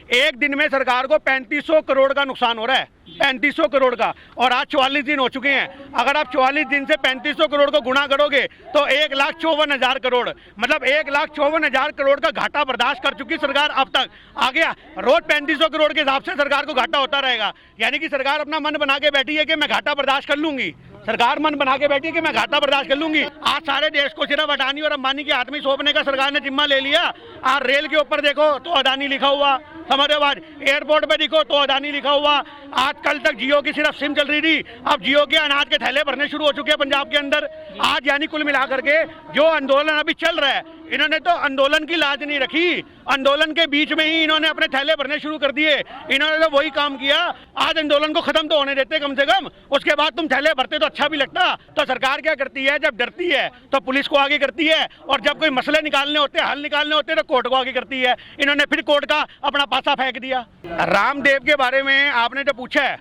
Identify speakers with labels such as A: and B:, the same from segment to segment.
A: एक दिन में सरकार को 3500 करोड़ का नुकसान हो रहा है, 3500 करोड़ का। और आज 44 दिन हो चुके हैं। अगर आप 44 दिन से 3500 करोड़ को गुणा करोगे तो 1,54,000 करोड़, मतलब 1,54,000 करोड़ का घाटा बर्दाश्त कर चुकी सरकार अब तक। आ गया रोज 3500 करोड़ के हिसाब से सरकार को घाटा होता रहेगा। यानी कि सरकार अपना मन बना के बैठी है कि मैं घाटा बर्दाश्त कर लूंगी। सरकार मन बना के बैठी है कि मैं घाटा बर्दाश्त कर लूंगी। आज सारे देश को सिर्फ अडानी और अंबानी के हाथ में सौंपने का सरकार ने जिम्मा ले लिया। आज रेल के ऊपर देखो तो अडानी लिखा हुआ, समझ रहे हो बात। एयरपोर्ट पे देखो तो अडानी लिखा हुआ। आज कल तक जियो की सिर्फ सिम चल रही थी, अब जियो के अनाज के थैले भरने शुरू हो चुके हैं पंजाब के अंदर। आज यानी कुल मिलाकर के जो आंदोलन अभी चल रहा है, इन्होंने तो आंदोलन की लाज नहीं रखी। आंदोलन के बीच में ही इन्होंने अपने थैले भरने शुरू कर दिए। इन्होंने तो वही काम किया। आज आंदोलन को खत्म तो होने देते कम से कम, उसके बाद तुम थैले भरते तो अच्छा भी लगता। तो सरकार क्या करती है, जब डरती है तो पुलिस को आगे करती है, और जब कोई मसले निकालने होते हैं, हल निकालने होते हैं, तो कोर्ट को आगे करती है। इन्होंने फिर कोर्ट का अपना पासा फेंक दिया। रामदेव के बारे में आपने जो पूछा है,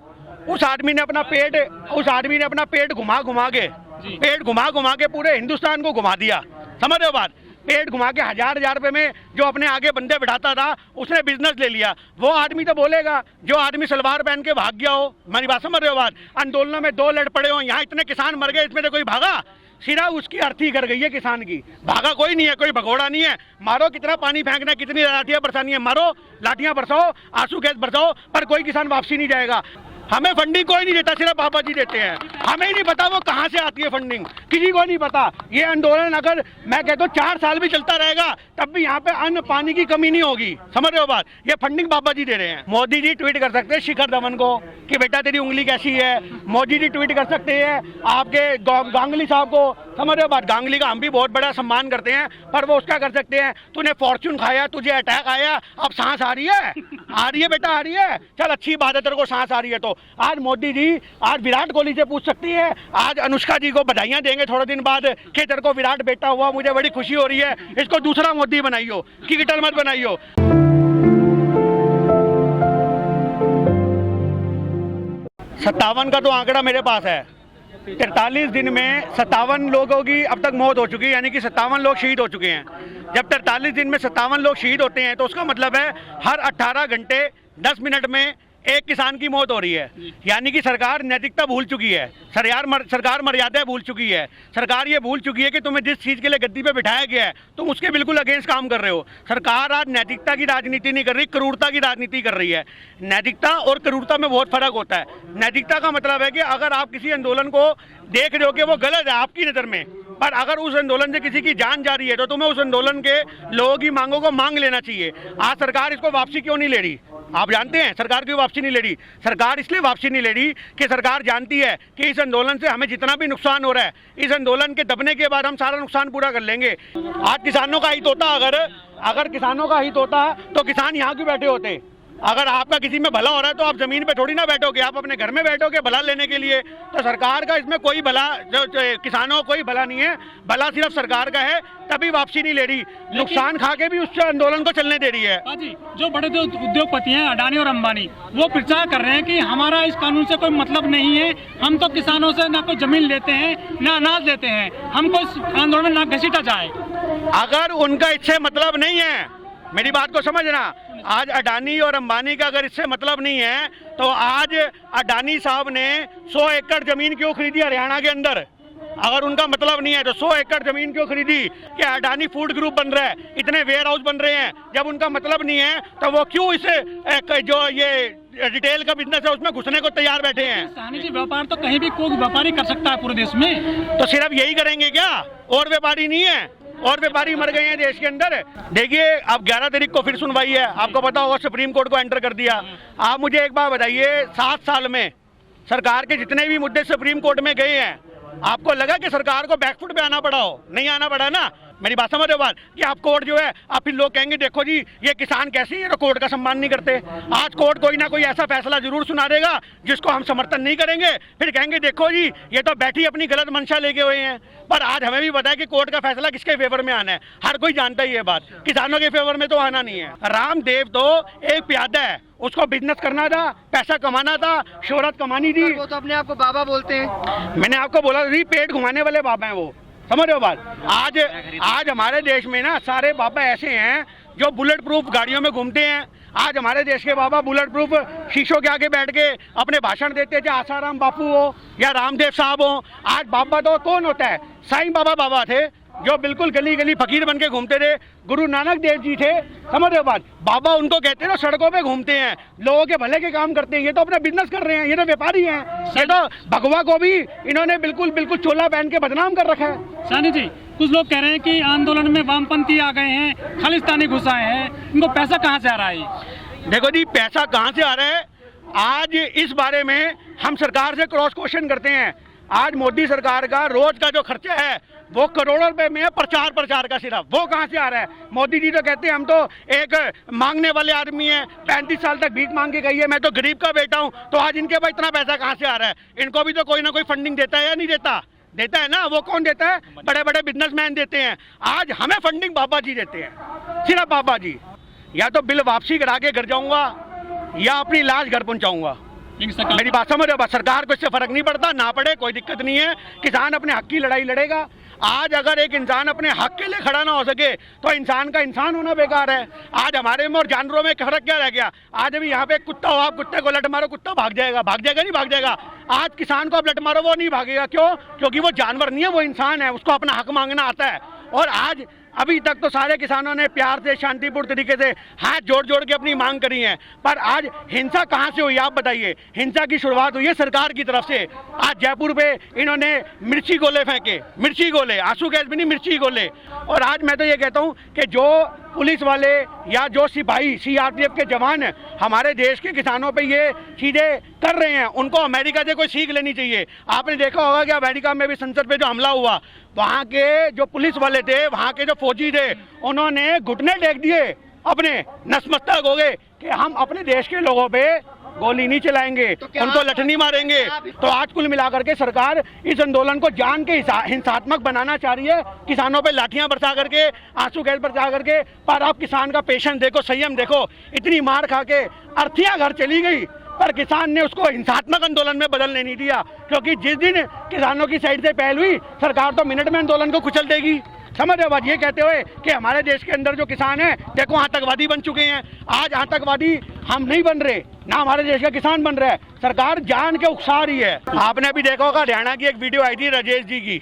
A: उस आदमी ने अपना पेट घुमा घुमा के पूरे हिंदुस्तान को घुमा दिया। समझ रहे हो बात। पेट घुमा के हजार रुपए में जो अपने आगे बंदे बिठाता था, उसने बिजनेस ले लिया। वो आदमी तो बोलेगा जो आदमी सलवार पहन के भाग गया हो। हमारी बात समझ रहे हो बात। आंदोलनों में 2 लड़ पड़े हो, यहाँ इतने किसान मर गए, इसमें से कोई भागा? सिरा उसकी अर्थी कर गई है किसान की। भागा कोई नहीं है, कोई भगोड़ा नहीं है। मारो, कितना पानी फेंकना है, कितनी लाठियां बरसानी है, मारो, लाठियां बरसाओ, आंसू गैस बरसाओ, पर कोई किसान वापसी नहीं जाएगा। हमें फंडिंग कोई नहीं देता, सिर्फ बाबा जी देते हैं। हमें ही नहीं पता वो कहाँ से आती है फंडिंग, किसी को नहीं पता। ये आंदोलन अगर मैं कहता हूँ 4 साल भी चलता रहेगा, तब भी यहाँ पे अन्न पानी की कमी नहीं होगी। समझ रहे हो बात। ये फंडिंग बाबा जी दे रहे हैं। मोदी जी ट्वीट कर सकते हैं शिखर धवन को कि बेटा तेरी उंगली कैसी है। मोदी जी ट्वीट कर सकते हैं आपके गांगुली साहब को। समझ रहे हो बात। गांगुली का हम भी बहुत बड़ा सम्मान करते हैं, पर वो उसका कर सकते हैं, तूने फॉर्च्यून खाया, तुझे अटैक आया, अब सांस आ रही है, आ रही है बेटा, आ रही है, चल अच्छी बात है, तेरे को सांस आ रही है। तो आज मोदी जी आज विराट कोहली से पूछ सकती है, आज अनुष्का जी को बधाइयां देंगे थोड़े दिन बाद कि तेरे को विराट बेटा हुआ, मुझे बड़ी खुशी हो रही है। इसको दूसरा मोदी बनाइयो, क्रिकेटर मत बनाइयो। 57 का तो आंकड़ा मेरे पास है। 43 दिन में 57 लोगों की अब तक मौत हो चुकी है, यानी कि 57 लोग शहीद हो चुके हैं। जब 43 दिन में 57 लोग शहीद होते हैं तो उसका मतलब है हर 18 घंटे 10 मिनट में एक किसान की मौत हो रही है। यानी कि सरकार नैतिकता भूल चुकी है, सरकार मर्यादा भूल चुकी है। सरकार ये भूल चुकी है कि तुम्हें जिस चीज़ के लिए गद्दी पे बिठाया गया है तुम उसके बिल्कुल अगेंस्ट काम कर रहे हो। सरकार आज नैतिकता की राजनीति नहीं कर रही, क्रूरता की राजनीति कर रही है। नैतिकता और क्रूरता में बहुत फर्क होता है। नैतिकता का मतलब है कि अगर आप किसी आंदोलन को देख रहे हो कि वो गलत है आपकी नज़र में, पर अगर उस आंदोलन से किसी की जान जा रही है तो तुम्हें उस आंदोलन के लोगों की मांगों को मांग लेना चाहिए। आज सरकार इसको वापसी क्यों नहीं ले रही? आप जानते हैं सरकार क्यों वापसी नहीं ले रही? सरकार इसलिए वापसी नहीं ले रही कि सरकार जानती है कि इस आंदोलन से हमें जितना भी नुकसान हो रहा है, इस आंदोलन के दबने के बाद हम सारा नुकसान पूरा कर लेंगे। आज किसानों का हित होता, अगर किसानों का हित होता तो किसान यहाँ क्यों बैठे होते? अगर आपका किसी में भला हो रहा है तो आप जमीन पे थोड़ी ना बैठोगे, आप अपने घर में बैठोगे भला लेने के लिए। तो सरकार का इसमें कोई भला, जो किसानों को कोई भला नहीं है, भला सिर्फ सरकार का है, तभी वापसी नहीं ले रही। नुकसान खा के भी उस आंदोलन को चलने दे रही है।
B: जी, जो बड़े उद्योगपति हैं अडानी और अंबानी, वो प्रचार कर रहे हैं कि हमारा इस कानून से कोई मतलब नहीं है, हम तो किसानों से ना कोई जमीन लेते हैं ना अनाज लेते हैं, हमको इस आंदोलन में ना घसीटा जाए।
A: अगर उनका इससे मतलब नहीं है, मेरी बात को समझना, आज अडानी और अंबानी का अगर इससे मतलब नहीं है तो आज अडानी साहब ने 100 एकड़ जमीन क्यों खरीदी हरियाणा के अंदर? अगर उनका मतलब नहीं है तो 100 एकड़ जमीन क्यों खरीदी? कि अडानी फूड ग्रुप बन रहा है, इतने वेयर हाउस बन रहे हैं। जब उनका मतलब नहीं है तो वो क्यों इसे जो ये रिटेल का बिजनेस है उसमें घुसने को तैयार बैठे हैं?
B: जी, व्यापार तो कहीं भी कोई व्यापारी कर सकता है पूरे देश में,
A: तो सिर्फ यही करेंगे क्या? और व्यापारी नहीं है? और व्यापारी मर गए हैं देश के अंदर। देखिए अब 11 तारीख को फिर सुनवाई है, आपको पता होगा सुप्रीम कोर्ट को एंटर कर दिया। आप मुझे एक बात बताइए, 7 साल में सरकार के जितने भी मुद्दे सुप्रीम कोर्ट में गए हैं, आपको लगा कि सरकार को बैकफुट पे आना पड़ा हो? नहीं आना पड़ा ना। मेरी बात समझ रहे हो बात कि आप कोर्ट जो है, आप फिर लोग कहेंगे देखो जी ये किसान कैसे है, तो कोर्ट का सम्मान नहीं करते। आज कोर्ट कोई ना कोई ऐसा फैसला जरूर सुना देगा जिसको हम समर्थन नहीं करेंगे, फिर कहेंगे देखो जी ये तो बैठी अपनी गलत मंशा लेके हुए हैं। पर आज हमें भी पता है कि कोर्ट का फैसला किसके फेवर में आना है, हर कोई जानता ही है बात। किसानों के फेवर में तो आना नहीं है। रामदेव तो एक प्यादा है, उसको बिजनेस करना था, पैसा कमाना था, शोहरत कमानी थी।
C: वो तो अपने आप को बाबा बोलते हैं।
A: मैंने आपको बोला था पेट घुमाने वाले बाबा हैं वो, समझ रहे हो बात। आज हमारे देश में ना सारे बाबा ऐसे हैं जो बुलेट प्रूफ गाड़ियों में घूमते हैं, आज हमारे देश के बाबा बुलेट प्रूफ शीशों के आगे बैठ के अपने भाषण देते थे, आसाराम बापू हो या रामदेव साहब हो। आज बाबा तो कौन होता है? साईं बाबा बाबा थे जो बिल्कुल गली गली फकीर बन के घूमते थे। गुरु नानक देव जी थे, समझ रहे हो बात? बाबा उनको कहते हैं ना, सड़कों पे घूमते हैं, लोगों के भले के काम करते हैं। ये तो अपना बिजनेस कर रहे हैं, ये तो व्यापारी हैं। ये तो भगवा को भी इन्होंने बिल्कुल बिल्कुल चोला पहन के बदनाम कर रखा है।
B: सानी जी, कुछ लोग कह रहे हैं कि आंदोलन में वामपंथी आ गए हैं, खालिस्तानी घुस आए हैं, इनको पैसा कहाँ से आ रहा है?
A: देखो जी, पैसा कहाँ से आ रहा है, आज इस बारे में हम सरकार से क्रॉस क्वेश्चन करते हैं। आज मोदी सरकार का रोज का जो खर्चा है वो करोड़ों रुपए में है, प्रचार का सिर्फ। वो कहाँ से आ रहा है? मोदी जी तो कहते हैं हम तो एक मांगने वाले आदमी हैं, 35 साल तक भीख मांग के गई है, मैं तो गरीब का बेटा हूँ। तो आज इनके पास इतना पैसा कहाँ से आ रहा है? इनको भी तो कोई ना कोई फंडिंग देता है या नहीं देता? देता है ना। वो कौन देता है? बड़े बड़े बिजनेसमैन देते हैं। आज हमें फंडिंग बाबा जी देते हैं, सिर्फ बाबा जी। या तो बिल वापसी करा के घर जाऊंगा या अपनी लाश घर पहुंचाऊंगा। मेरी बात समझ रहे हो? सरकार को इससे फर्क नहीं पड़ता, ना पड़े कोई दिक्कत नहीं है। किसान अपने हक की लड़ाई लड़ेगा। आज अगर एक इंसान अपने हक के लिए खड़ा ना हो सके तो इंसान का इंसान होना बेकार है। आज हमारे में और जानवरों में फर्क क्या रह गया? आज अभी यहाँ पे कुत्ता हो, आप कुत्ते को लट मारो, कुत्ता भाग जाएगा नहीं भाग जाएगा। आज किसान को आप लट मारो, वो नहीं भागेगा। क्यों? क्योंकि वो जानवर नहीं है, वो इंसान है, उसको अपना हक मांगना आता है। और आज अभी तक तो सारे किसानों ने प्यार से, शांतिपूर्ण तरीके से हाथ जोड़ जोड़ के अपनी मांग करी है। पर आज हिंसा कहाँ से हुई, आप बताइए? हिंसा की शुरुआत हुई है सरकार की तरफ से। आज जयपुर पे इन्होंने मिर्ची गोले फेंके, मिर्ची गोले, आंसू गैस भी नहीं, मिर्ची गोले। और आज मैं तो ये कहता हूँ कि जो पुलिस वाले या जो सिपाही सीआरपीएफ के जवान हमारे देश के किसानों पे ये चीजें कर रहे हैं, उनको अमेरिका से कोई सीख लेनी चाहिए। आपने देखा होगा कि अमेरिका में भी संसद पे जो हमला हुआ, वहाँ के जो पुलिस वाले थे, वहाँ के जो फौजी थे, उन्होंने घुटने टेक दिए, अपने नतमस्तक हो गए कि हम अपने देश के लोगों पे गोली नहीं चलाएंगे, उनको लठनी मारेंगे। तो आज कुल मिलाकर के सरकार इस आंदोलन को जान के हिंसात्मक बनाना चाह रही है, किसानों पे लाठियां बरसा करके, आंसू गैस बरसा करके। पर आप किसान का पेशेंस देखो, संयम देखो। इतनी मार खा के अर्थियां घर चली गई, पर किसान ने उसको हिंसात्मक आंदोलन में बदलने नहीं दिया। क्योंकि जिस दिन किसानों की साइड से पहल हुई, सरकार तो मिनट में आंदोलन को कुचल देगी। समझ रहे हो बात? ये कहते हुए कि हमारे देश के अंदर जो किसान हैं, देखो आतंकवादी बन चुके हैं। आज आतंकवादी हम नहीं बन रहे, ना हमारे देश का किसान बन रहा है, सरकार जान के उकसा रही है। आपने अभी देखा होगा, हरियाणा की एक वीडियो आई थी राजेश जी की,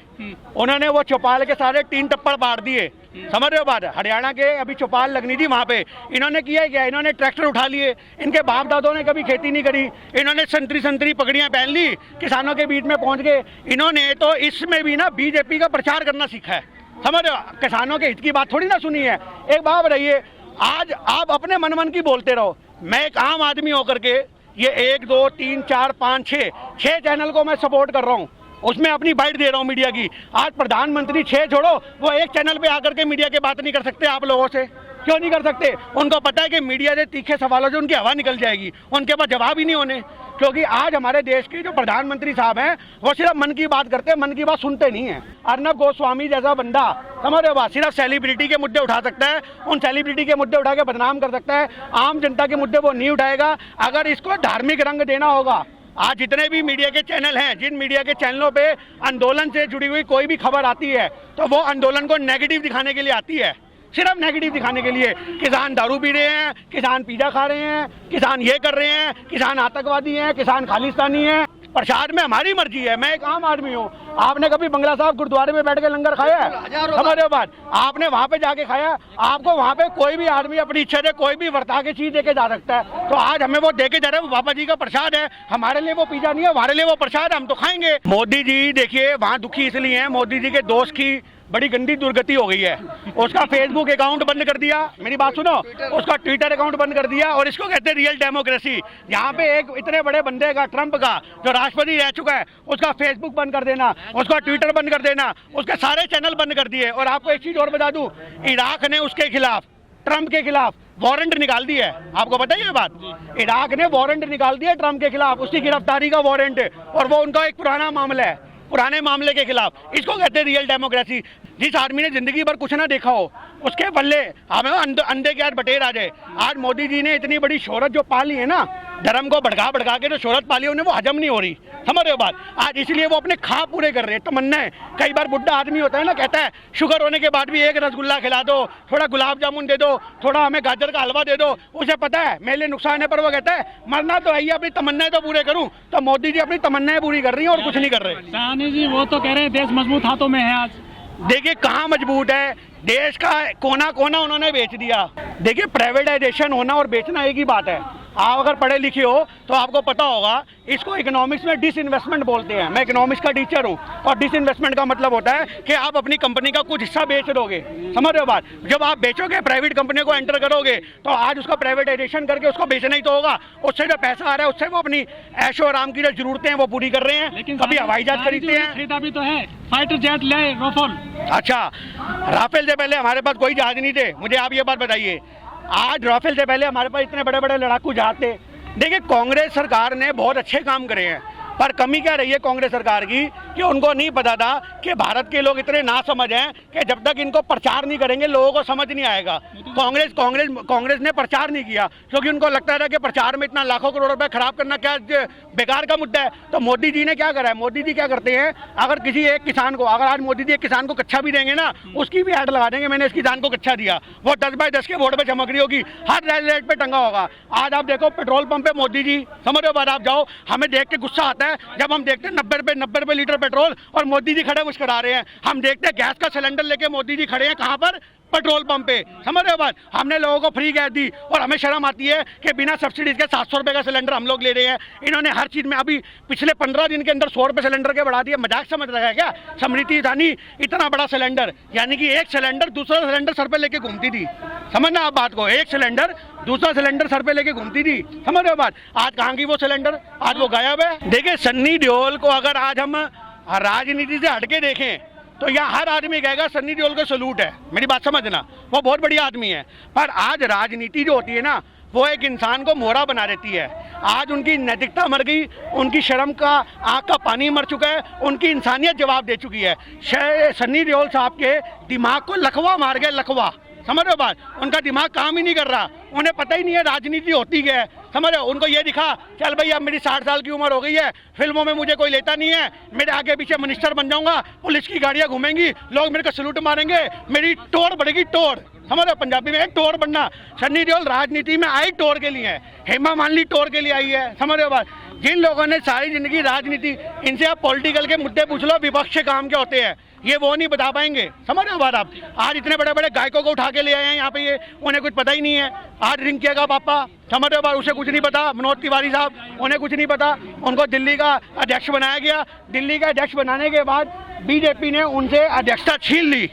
A: उन्होंने वो चौपाल के सारे 3 टप्पड़ बांट दिए। समझ रहे हो बात? हरियाणा के अभी चौपाल लगनी थी वहाँ पे, इन्होंने किया क्या? इन्होंने ट्रैक्टर उठा लिए। इनके बाप दादों ने कभी खेती नहीं करी, इन्होंने संतरी पगड़ियाँ पहन ली, किसानों के बीच में पहुँच गए। इन्होंने तो इसमें भी ना बीजेपी का प्रचार करना सीखा है। समझ रहे हो? किसानों के हित की बात थोड़ी ना सुनी है। एक बात बताइए, आज आप अपने मन की बोलते रहो। मैं एक आम आदमी होकर के ये 1 2 3 4 5 6 चैनल को मैं सपोर्ट कर रहा हूँ, उसमें अपनी बाइट दे रहा हूँ मीडिया की। आज प्रधानमंत्री 6 छोड़ो, वो एक चैनल पे आकर के मीडिया की बात नहीं कर सकते आप लोगों से। क्यों नहीं कर सकते? उनको पता है कि मीडिया से तीखे सवालों से उनकी हवा निकल जाएगी, उनके पास जवाब ही नहीं होने। क्योंकि आज हमारे देश के जो प्रधानमंत्री साहब हैं, वो सिर्फ मन की बात करते हैं, मन की बात सुनते नहीं है। अर्नब गोस्वामी जैसा बंदा, समझ रहे हो बात, सिर्फ सेलिब्रिटी के मुद्दे उठा सकता है, उन सेलिब्रिटी के मुद्दे उठा के बदनाम कर सकता है। आम जनता के मुद्दे वो नहीं उठाएगा। अगर इसको धार्मिक रंग देना होगा, आज जितने भी मीडिया के चैनल हैं, जिन मीडिया के चैनलों पे आंदोलन से जुड़ी हुई कोई भी खबर आती है, तो वो आंदोलन को नेगेटिव दिखाने के लिए आती है, सिर्फ नेगेटिव दिखाने के लिए। किसान दारू पी रहे हैं, किसान पिज्जा खा रहे हैं, किसान ये कर रहे हैं, किसान आतंकवादी हैं, किसान खालिस्तानी हैं। प्रसाद में हमारी मर्जी है। मैं एक आम आदमी हूँ। आपने कभी बंगला साहब गुरुद्वारे में बैठ के लंगर खाया है? समझ रहे हो बात? आपने वहाँ पे जाके खाया? आपको वहाँ पे कोई भी आदमी अपनी इच्छा से कोई भी वर्ता के चीज देके जा सकता है। तो आज हमें वो देके जा रहे हैं, वो बाबा जी का प्रसाद है। हमारे लिए वो पिज्जा नहीं है, हमारे लिए वो प्रसाद है, हम तो खाएंगे। मोदी जी देखिए वहाँ दुखी इसलिए हैं, मोदी जी के दोस्त की बड़ी गंदी दुर्गति हो गई है। उसका फेसबुक अकाउंट बंद कर दिया, मेरी बात सुनो, उसका ट्विटर अकाउंट बंद कर दिया। और इसको कहते हैं रियल डेमोक्रेसी। यहाँ पे एक इतने बड़े बंदे का, ट्रंप का, जो राष्ट्रपति रह चुका है, उसका फेसबुक बंद कर देना, उसका ट्विटर बंद कर देना, उसके सारे चैनल बंद कर दिए। और आपको एक चीज और बता दूं, इराक ने उसके खिलाफ, ट्रंप के खिलाफ वारंट निकाल दिया है। आपको पता है ये बात? इराक ने वारंट निकाल दिया ट्रंप के खिलाफ, उसकी गिरफ्तारी का वारंट। और वो उनका एक पुराना मामला है, पुराने मामले के खिलाफ। इसको कहते हैं रियल डेमोक्रेसी। जिस आदमी ने जिंदगी भर कुछ ना देखा हो उसके बल्ले हमें अंधे के यार बटेर आ जाए। आज मोदी जी ने इतनी बड़ी शोहरत जो पाली है ना, धर्म को भड़का के जो शोहरत पाली है उन्हें वो हजम नहीं हो रही, समझ रहे हो बात। आज इसलिए वो अपने ख्वाब पूरे कर रहे हैं, तमन्नाएं। कई बार बुढ़ा आदमी होता है ना, कहता है शुगर होने के बाद भी एक रसगुल्ला खिला दो, थोड़ा गुलाब जामुन दे दो, थोड़ा हमें गाजर का हलवा दे दो। उसे पता है मेरे लिए नुकसान है, पर वो कहता है मरना तो है ही, अपनी तमन्नाएं तो पूरे करूं। तो मोदी जी अपनी तमन्नाएं पूरी कर रही हैं और कुछ नहीं कर रहे।
B: साहनी जी वो तो कह रहे हैं देश मजबूत हाथों में है। आज
A: देखिए कहाँ मजबूत है, देश का कोना कोना उन्होंने बेच दिया। देखिए प्राइवेटाइजेशन होना और बेचना एक ही बात है। आप अगर पढ़े लिखे हो तो आपको पता होगा, इसको इकोनॉमिक्स में डिसइन्वेस्टमेंट बोलते हैं। मैं इकोनॉमिक्स का टीचर हूँ और डिसइन्वेस्टमेंट का मतलब होता है कि आप अपनी कंपनी का कुछ हिस्सा बेच दोगे, समझ रहे हो बात। जब आप बेचोगे, प्राइवेट कंपनी को एंटर करोगे, तो आज उसका प्राइवेटाइजेशन करके उसको बेचना ही तो होगा। उससे जो पैसा आ रहा है उससे वो अपनी ऐशो आराम की जो जरूरतें हैं वो पूरी कर रहे हैं।
B: लेकिन
A: कभी हवाई जहाज खरीदते हैं,
B: खरीदा भी तो है, फाइटर जेट ले राफेल।
A: अच्छा, राफेल से पहले हमारे पास कोई जहाज नहीं थे। मुझे आप ये बात बताइए, आज राफेल से पहले हमारे पास इतने बड़े बड़े लड़ाकू जहाज थे। देखिए कांग्रेस सरकार ने बहुत अच्छे काम करे हैं, पर कमी क्या रही है कांग्रेस सरकार की कि उनको नहीं पता था कि भारत के लोग इतने ना समझ हैं कि जब तक इनको प्रचार नहीं करेंगे लोगों को समझ नहीं आएगा। कांग्रेस ने प्रचार नहीं किया क्योंकि उनको लगता था कि प्रचार में इतना लाखों करोड़ रुपए खराब करना क्या बेकार का मुद्दा है। तो मोदी जी ने क्या करा है, मोदी जी क्या करते हैं, अगर किसी एक किसान को, अगर आज मोदी जी एक किसान को कच्चा भी देंगे ना, उसकी भी ऐड लगा देंगे, मैंने इस किसान को कच्चा दिया, वो 10x10 के बोर्ड पे चमक रही होगी, हर रेट पे टंगा होगा। आज आप देखो पेट्रोल पंप पे मोदी जी, समझ रहे हो बात। आप जाओ, हमें देख के गुस्सा आता है जब हम देखते हैं 90 रुपए लीटर पेट्रोल और मोदी जी खड़े मुस्कुरा रहे हैं। हम देखते हैं गैस का सिलेंडर लेके मोदी जी खड़े हैं कहाँ पर, पेट्रोल पंप पे, समझ रहे हो बात। हमने लोगों को फ्री गैस दी और हमें शर्म आती है कि बिना सब्सिडी के 700 रुपए का सिलेंडर हम लोग ले रहे हैं। इन्होंने हर चीज में अभी पिछले 15 दिन के अंदर 100 रुपए सिलेंडर के बढ़ा दिए। मजाक समझ रहा है क्या स्मृति ईरानी? इतना बड़ा सिलेंडर, यानी कि एक सिलेंडर दूसरा सिलेंडर सर पे लेके घूमती थी, समझना आप बात को। एक सिलेंडर दूसरा सिलेंडर सर पे लेके घूमती थी, समझ रहे हो बात। आज कहाँ की वो सिलेंडर, आज वो गायब है। देखिए सन्नी देओल को अगर आज हम राजनीति से हटके देखें तो यहाँ हर आदमी कहेगा सन्नी देओल को सलूट है, मेरी बात समझना, वो बहुत बढ़िया आदमी है। पर आज राजनीति जो होती है ना, वो एक इंसान को मोहरा बना देती है। आज उनकी नैतिकता मर गई, उनकी शर्म का आँख का पानी मर चुका है, उनकी इंसानियत जवाब दे चुकी है। सन्नी देओल साहब के दिमाग को लकवा मार गया, लकवा, समझ रहे हो बात। उनका दिमाग काम ही नहीं कर रहा, उन्हें पता ही नहीं है राजनीति होती क्या है, समझ रहे हो। उनको ये दिखा चल भाई अब मेरी 60 साल की उम्र हो गई है, फिल्मों में मुझे कोई लेता नहीं है, मेरे आगे पीछे मिनिस्टर बन जाऊंगा, पुलिस की गाड़ियां घूमेंगी, लोग मेरे को सलूट मारेंगे, मेरी टोर बढ़ेगी, टोर, समझ रहे हो पंजाबी में एक टोर बनना। सन्नी देओल राजनीति में आई टोर के लिए है, हेमा मालिनी टोर के लिए आई है, समझ रहे हो बात। जिन लोगों ने सारी जिंदगी राजनीति, इनसे आप पॉलिटिकल के मुद्दे पूछ लो, विपक्ष के काम क्या होते हैं, ये वो नहीं बता पाएंगे, समझ रहे हो बात आप। आज इतने बड़े बड़े गायकों को उठा के ले आए हैं यहाँ पे, ये उन्हें कुछ पता ही नहीं है। आज रिंकिया का पापा, समझ रहे हो बात, उसे कुछ नहीं पता। मनोज तिवारी साहब, उन्हें कुछ नहीं पता, उनको दिल्ली का अध्यक्ष बनाया गया। दिल्ली का अध्यक्ष बनाने के बाद बीजेपी ने उनसे अध्यक्षता छीन ली,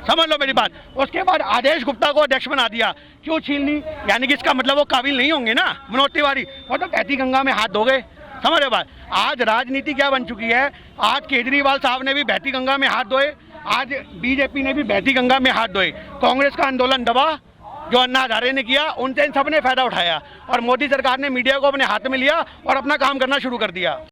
A: समझ लो मेरी बात। उसके बाद आदेश गुप्ता को अध्यक्ष बना दिया। क्यों छीन ली, यानी कि इसका मतलब वो काबिल नहीं होंगे ना मनोज तिवारी, वो तो बहती गंगा में हाथ धो गए, समझ रहे बात। आज राजनीति क्या बन चुकी है, आज केजरीवाल साहब ने भी बहती गंगा में हाथ धोए, आज बीजेपी ने भी बहती गंगा में हाथ धोए। कांग्रेस का आंदोलन दबा जो अन्ना हजारे ने किया, उनसे इन सब ने फायदा उठाया और मोदी सरकार ने मीडिया को अपने हाथ में लिया और अपना काम करना शुरू कर दिया।